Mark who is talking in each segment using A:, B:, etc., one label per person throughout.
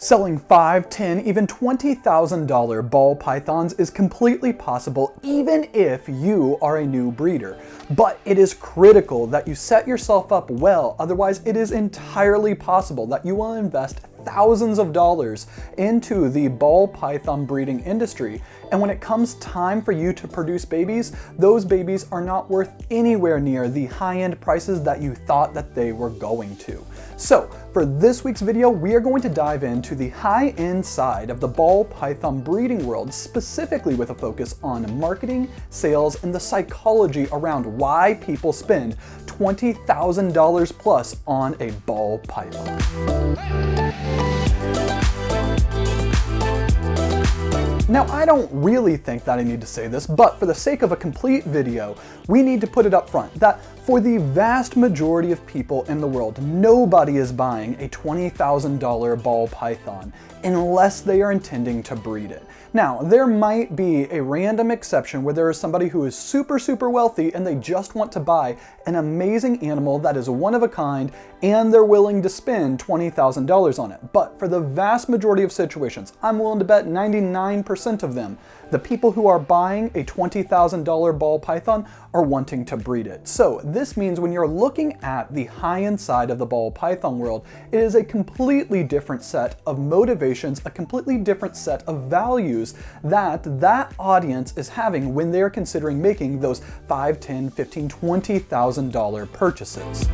A: Selling $5, $10, even $20,000 ball pythons is completely possible even if you are a new breeder. But it is critical that you set yourself up well, otherwise it is entirely possible that you will invest thousands of dollars into the ball python breeding industry. And when it comes time for you to produce babies, those babies are not worth anywhere near the high-end prices that you thought that they were going to. So for this week's video, we are going to dive into the high-end side of the ball python breeding world, specifically with a focus on marketing, sales, and the psychology around why people spend $20,000 plus on a ball python. Now, I don't really think that I need to say this, but for the sake of a complete video, we need to put it up front that for the vast majority of people in the world, nobody is buying a $20,000 ball python unless they are intending to breed it. Now, there might be a random exception where there is somebody who is super wealthy and they just want to buy an amazing animal that is one of a kind and they're willing to spend $20,000 on it. But for the vast majority of situations, I'm willing to bet 99% of them, the people who are buying a $20,000 ball python are wanting to breed it. So this means when you're looking at the high-end side of the ball python world, it is a completely different set of motivations, a completely different set of values that audience is having when they're considering making those $5, $10, $15, $20,000 purchases.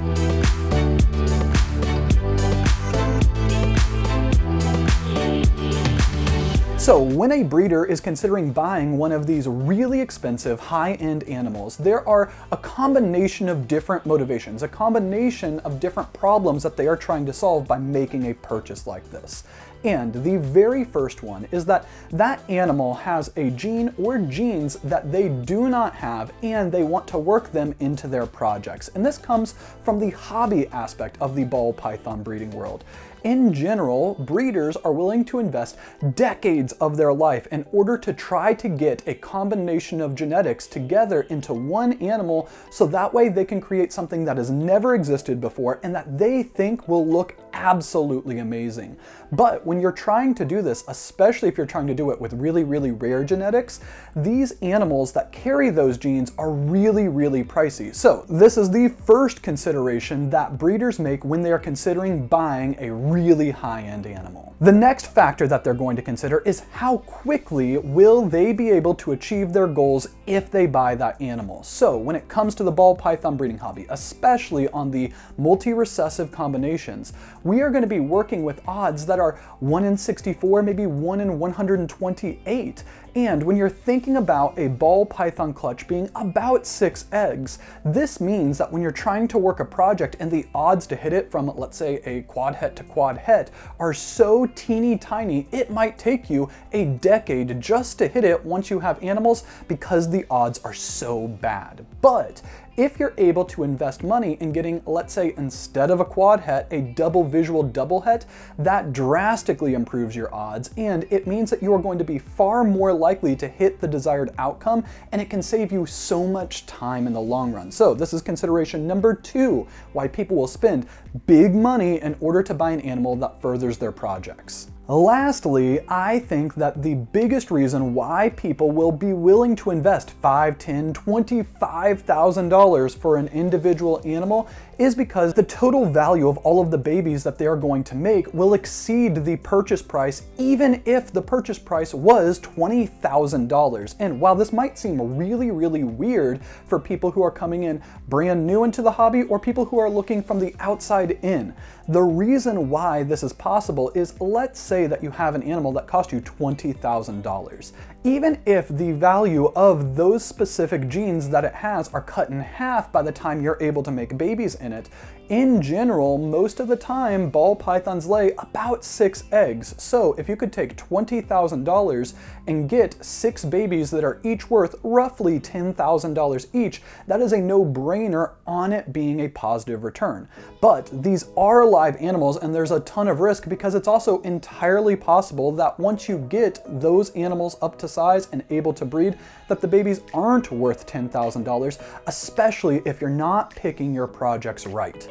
A: So when a breeder is considering buying one of these really expensive high-end animals, there are a combination of different motivations, a combination of different problems that they are trying to solve by making a purchase like this. And the very first one is that that animal has a gene or genes that they do not have and they want to work them into their projects. And this comes from the hobby aspect of the ball python breeding world. In general, breeders are willing to invest decades of their life in order to try to get a combination of genetics together into one animal so that way they can create something that has never existed before and that they think will look absolutely amazing. But when you're trying to do this, especially if you're trying to do it with really rare genetics, these animals that carry those genes are really pricey. So this is the first consideration that breeders make when they are considering buying a really high-end animal. The next factor that they're going to consider is how quickly will they be able to achieve their goals if they buy that animal. So when it comes to the ball python breeding hobby, especially on the multi-recessive combinations, we are going to be working with odds that are 1 in 64, maybe 1 in 128. And when you're thinking about a ball python clutch being about 6 eggs, this means that when you're trying to work a project and the odds to hit it from, let's say, a quad het to quad het are so teeny tiny, it might take you a decade just to hit it once you have animals because the odds are so bad. But if you're able to invest money in getting, let's say, instead of a quad het, a double visual double het, that drastically improves your odds, and it means that you are going to be far more likely to hit the desired outcome, and it can save you so much time in the long run. So this is consideration number 2, why people will spend big money in order to buy an animal that furthers their projects. Lastly, I think that the biggest reason why people will be willing to invest $5, $10, $25,000 for an individual animal is because the total value of all of the babies that they are going to make will exceed the purchase price, even if the purchase price was $20,000. And while this might seem really weird for people who are coming in brand new into the hobby or people who are looking from the outside in, the reason why this is possible is, let's say that you have an animal that cost you $20,000. Even if the value of those specific genes that it has are cut in half by the time you're able to make babies in it, in general, most of the time, ball pythons lay about 6 eggs. So if you could take $20,000 and get 6 babies that are each worth roughly $10,000 each, that is a no-brainer on it being a positive return. But these are live animals and there's a ton of risk because it's also entirely possible that once you get those animals up to size and able to breed, that the babies aren't worth $10,000, especially if you're not picking your projects right.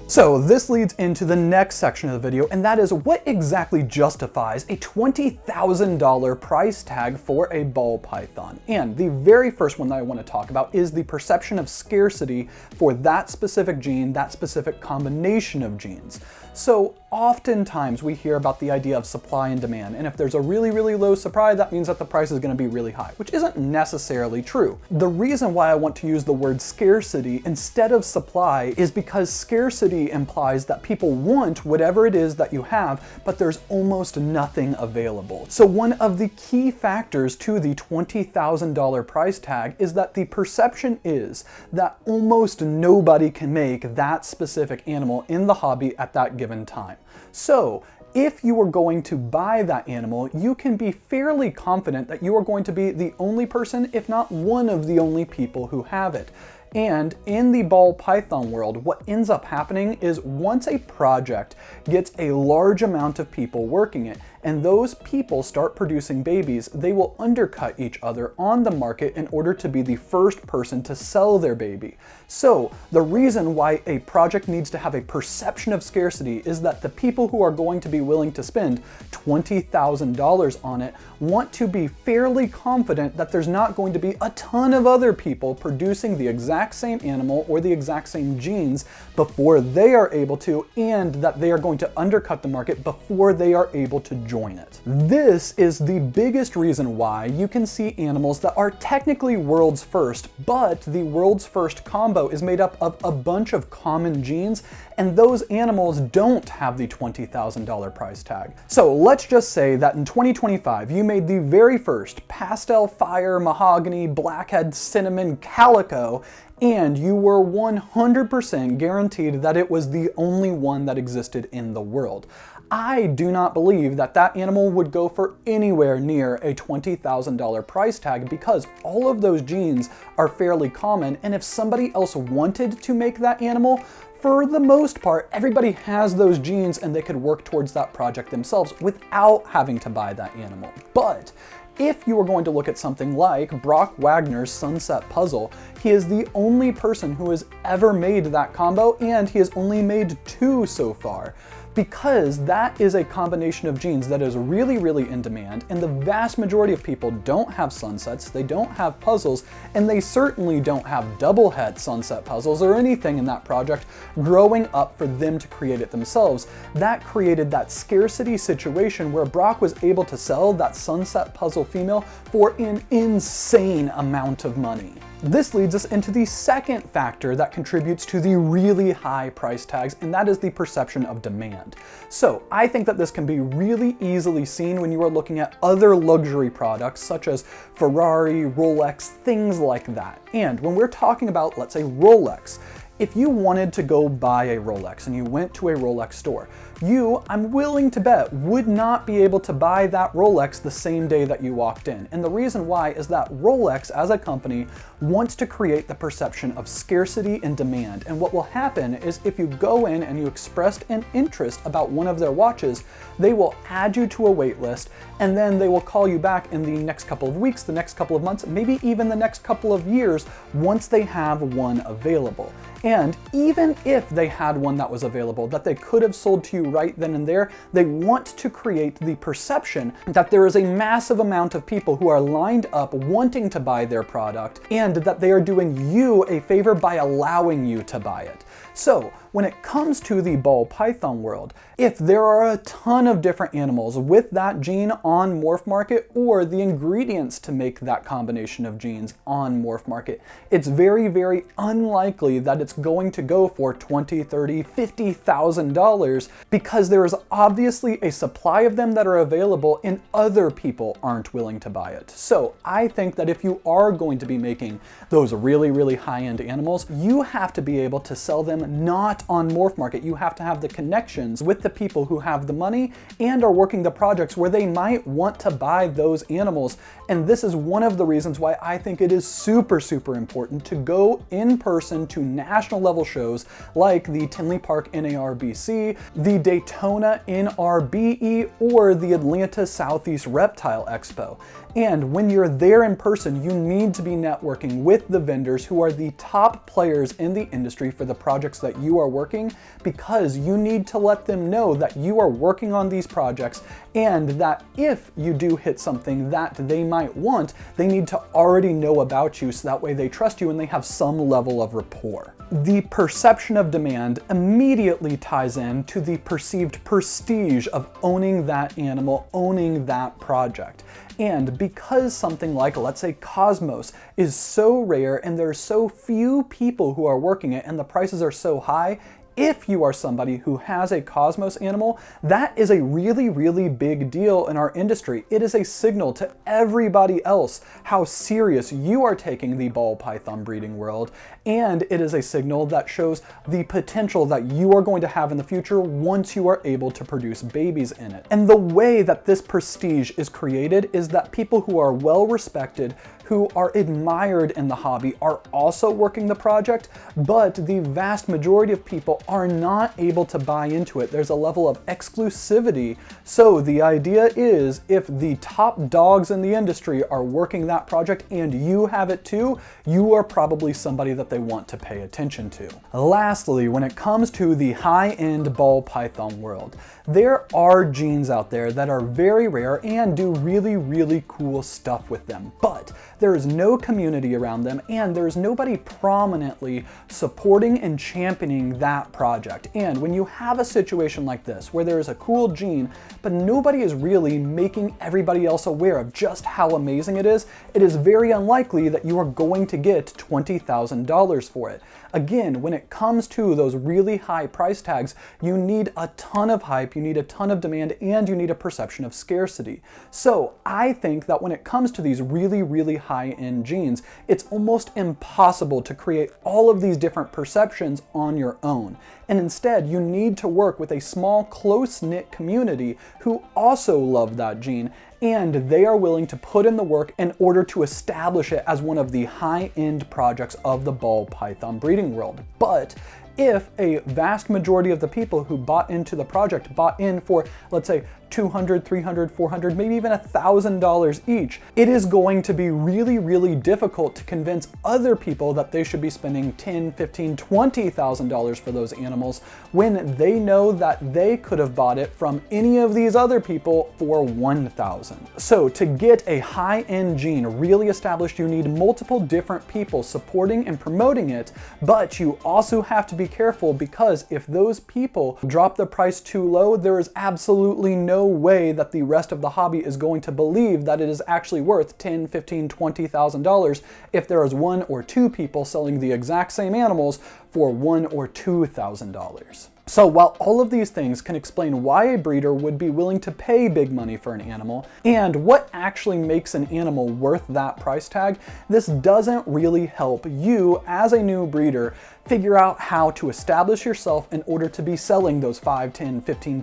A: So this leads into the next section of the video, and that is what exactly justifies a $20,000 price tag for a ball python. And the very first one that I want to talk about is the perception of scarcity for that specific gene, that specific combination of genes. So oftentimes we hear about the idea of supply and demand, and if there's a really, really low supply, that means that the price is going to be really high, which isn't necessarily true. The reason why I want to use the word scarcity instead of supply is because scarcity implies that people want whatever it is that you have, but there's almost nothing available. So one of the key factors to the $20,000 price tag is that the perception is that almost nobody can make that specific animal in the hobby at that given time. So if you are going to buy that animal, you can be fairly confident that you are going to be the only person, if not one of the only people who have it. And in the ball python world, what ends up happening is once a project gets a large amount of people working it, and those people start producing babies, they will undercut each other on the market in order to be the first person to sell their baby. So the reason why a project needs to have a perception of scarcity is that the people who are going to be willing to spend $20,000 on it want to be fairly confident that there's not going to be a ton of other people producing the exact same animal or the exact same genes before they are able to, and that they are going to undercut the market before they are able to join it. This is the biggest reason why you can see animals that are technically world's first, but the world's first combo is made up of a bunch of common genes, and those animals don't have the $20,000 price tag. So let's just say that in 2025, you made the very first pastel fire mahogany blackhead cinnamon calico, and you were 100% guaranteed that it was the only one that existed in the world. I do not believe that that animal would go for anywhere near a $20,000 price tag because all of those genes are fairly common, and if somebody else wanted to make that animal, for the most part, everybody has those genes and they could work towards that project themselves without having to buy that animal. But if you are going to look at something like Brock Wagner's Sunset Puzzle, he is the only person who has ever made that combo, and he has only made 2 so far, because that is a combination of genes that is really, really in demand, and the vast majority of people don't have sunsets, they don't have puzzles, and they certainly don't have double het sunset puzzles or anything in that project growing up for them to create it themselves. That created that scarcity situation where Brock was able to sell that sunset puzzle female for an insane amount of money. This leads us into the second factor that contributes to the really high price tags, and that is the perception of demand. So I think that this can be really easily seen when you are looking at other luxury products such as Ferrari, Rolex, things like that. And when we're talking about, let's say, Rolex, if you wanted to go buy a Rolex and you went to a Rolex store, you, I'm willing to bet, would not be able to buy that Rolex the same day that you walked in. And the reason why is that Rolex as a company wants to create the perception of scarcity and demand. And what will happen is if you go in and you expressed an interest about one of their watches, they will add you to a wait list, and then they will call you back in the next couple of weeks, the next couple of months, maybe even the next couple of years once they have one available. And even if they had one that was available that they could have sold to you right then and there, they want to create the perception that there is a massive amount of people who are lined up wanting to buy their product, and that they are doing you a favor by allowing you to buy it. So when it comes to the ball python world, if there are a ton of different animals with that gene on Morph Market, or the ingredients to make that combination of genes on Morph Market, it's very, very unlikely that it's going to go for $20,000, $30,000, $50,000 because there is obviously a supply of them that are available and other people aren't willing to buy it. So I think that if you are going to be making those really, really high-end animals, you have to be able to sell them not on Morph Market. You have to have the connections with the people who have the money and are working the projects where they might want to buy those animals. And this is one of the reasons why I think it is super, super important to go in person to national level shows like the Tinley Park NARBC, the Daytona NRBE, or the Atlanta Southeast Reptile Expo. And when you're there in person, you need to be networking with the vendors who are the top players in the industry for the projects that you are working, because you need to let them know that you are working on these projects, and that if you do hit something that they might want, they need to already know about you, so that way they trust you and they have some level of rapport. The perception of demand immediately ties in to the perceived prestige of owning that animal, owning that project. And because something like, let's say, Cosmos is so rare and there's so few people who are working it and the prices are so high, if you are somebody who has a Cosmos animal, that is a really, really big deal in our industry. It is a signal to everybody else how serious you are taking the ball python breeding world, and it is a signal that shows the potential that you are going to have in the future once you are able to produce babies in it. And the way that this prestige is created is that people who are well respected, who are admired in the hobby, are also working the project, but the vast majority of people are not able to buy into it. There's a level of exclusivity. So the idea is, if the top dogs in the industry are working that project and you have it too, you are probably somebody that they want to pay attention to. Lastly, when it comes to the high-end ball python world, there are genes out there that are very rare and do really, really cool stuff with them, but there is no community around them and there's nobody prominently supporting and championing that project. And when you have a situation like this, where there is a cool gene, but nobody is really making everybody else aware of just how amazing it is very unlikely that you are going to get $20,000 for it. Again, when it comes to those really high price tags, you need a ton of hype, you need a ton of demand, and you need a perception of scarcity. So I think that when it comes to these really, really high-end genes, it's almost impossible to create all of these different perceptions on your own. And instead, you need to work with a small, close-knit community who also love that gene, and they are willing to put in the work in order to establish it as one of the high-end projects of the ball python breeding world. But if a vast majority of the people who bought into the project bought in for, let's say, $200, $300, $400, maybe even $1,000 each, it is going to be really, really difficult to convince other people that they should be spending $10,000, $15,000, $20,000 for those animals when they know that they could have bought it from any of these other people for $1,000. So to get a high-end gene really established, you need multiple different people supporting and promoting it, but you also have to be careful, because if those people drop the price too low, there is absolutely no way that the rest of the hobby is going to believe that it is actually worth $10,000, $15,000, $20,000 if there is one or two people selling the exact same animals for $1,000 or $2,000. So while all of these things can explain why a breeder would be willing to pay big money for an animal, and what actually makes an animal worth that price tag, this doesn't really help you as a new breeder figure out how to establish yourself in order to be selling those $5,000, $10,000, $15,000,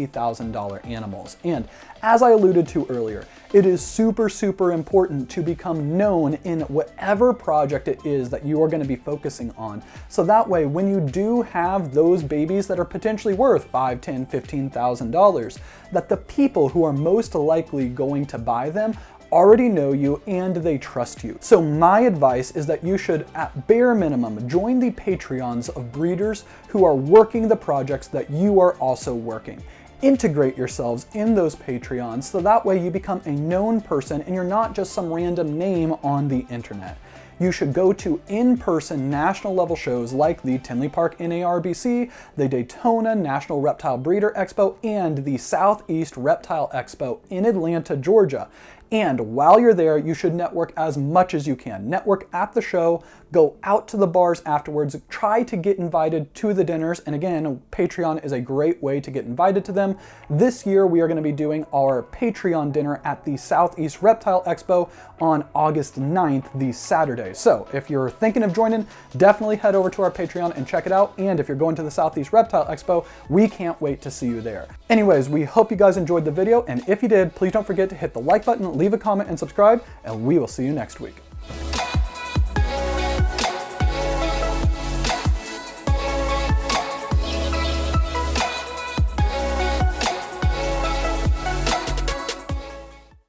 A: $20,000 animals. And as I alluded to earlier, it is super, super important to become known in whatever project it is that you are going to be focusing on. So that way, when you do have those babies that are potentially worth $5,000, $10,000, $15,000, that the people who are most likely going to buy them already know you and they trust you. So my advice is that you should, at bare minimum, join the Patreons of breeders who are working the projects that you are also working. Integrate yourselves in those Patreons so that way you become a known person and you're not just some random name on the internet. You should go to in-person national level shows like the Tinley Park NARBC, the Daytona National Reptile Breeder Expo, and the Southeast Reptile Expo in Atlanta, Georgia. And while you're there, you should network as much as you can. Network at the show, go out to the bars afterwards, try to get invited to the dinners. And again, Patreon is a great way to get invited to them. This year, we are going to be doing our Patreon dinner at the Southeast Reptile Expo on August 9th, the Saturday. So if you're thinking of joining, definitely head over to our Patreon and check it out. And if you're going to the Southeast Reptile Expo, we can't wait to see you there. Anyways, we hope you guys enjoyed the video. And if you did, please don't forget to hit the like button, leave a comment, and subscribe, and we will see you next week.